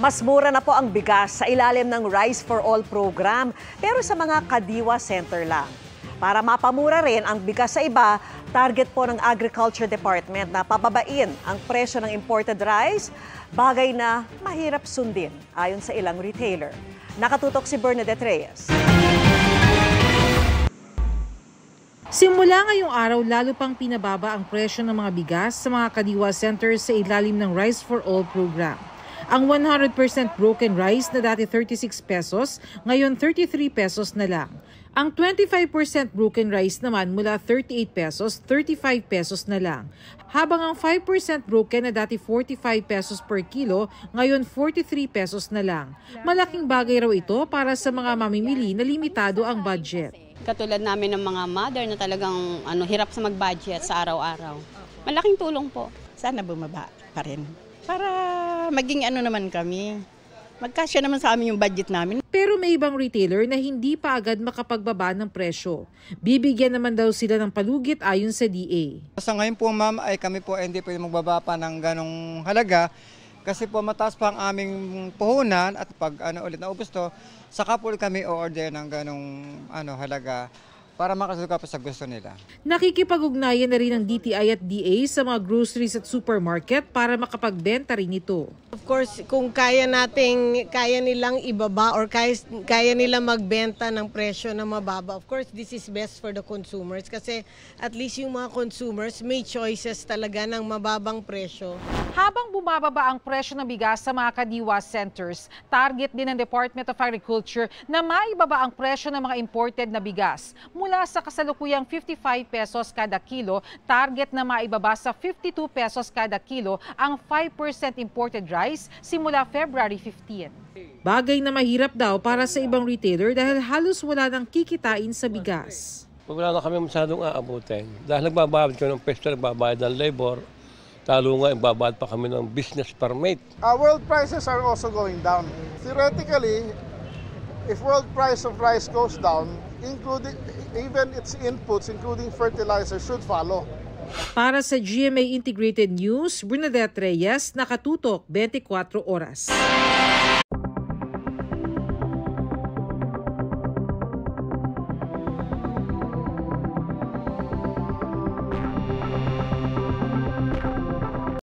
Mas mura na po ang bigas sa ilalim ng Rice for All program, pero sa mga kadiwa center lang. Para mapamura rin ang bigas sa iba, target po ng Agriculture Department na pababain ang presyo ng imported rice, bagay na mahirap sundin ayon sa ilang retailer. Nakatutok si Bernadette Reyes. Simula ngayong araw, lalo pang pinababa ang presyo ng mga bigas sa mga kadiwa centers sa ilalim ng Rice for All program. Ang 100% broken rice na dati 36 pesos, ngayon 33 pesos na lang. Ang 25% broken rice naman mula 38 pesos, 35 pesos na lang. Habang ang 5% broken na dati 45 pesos per kilo, ngayon 43 pesos na lang. Malaking bagay raw ito para sa mga mamimili na limitado ang budget. Katulad namin ng mga mother na talagang hirap sa mag-budget sa araw-araw. Malaking tulong po. Sana bumaba pa rin. Para maging naman kami. Magkasya naman sa amin yung budget namin. Pero may ibang retailer na hindi pa agad makapagbaba ng presyo. Bibigyan naman daw sila ng palugit ayon sa DA. Sa ngayon po ma'am ay kami po hindi pwede magbaba pa ng ganong halaga. Kasi po mataas pa ang aming puhunan at pag ulit na gusto, saka po kami o-order ng ganong halaga para makasuga pa sa gusto nila. Nakikipag-ugnayan na rin ng DTI at DA sa mga groceries at supermarket para makapagbenta rin ito. Of course, kung kaya nilang ibaba or kaya nilang magbenta ng presyo na mababa, of course, this is best for the consumers kasi at least yung mga consumers may choices talaga ng mababang presyo. Habang bumababa ang presyo ng bigas sa mga kadiwa centers, target din ng Department of Agriculture na maibaba ang presyo ng mga imported na bigas. Mula sa kasalukuyang 55 pesos kada kilo, target na maibaba sa 52 pesos kada kilo ang 5% imported rice simula February 15. Bagay na mahirap daw para sa ibang retailer dahil halos wala nang kikitain sa bigas. Wala na kami masyadong aabutin. Dahil nagbabayad kami ng pesto, nagbabayad ng labor, talo nga ibabayad pa kami ng business permit. World prices are also going down. Theoretically, if world price of rice goes down, including even its inputs, including fertilizer, should follow. Para sa GMA Integrated News, Bernadette Reyes, Nakatutok, 24 Oras.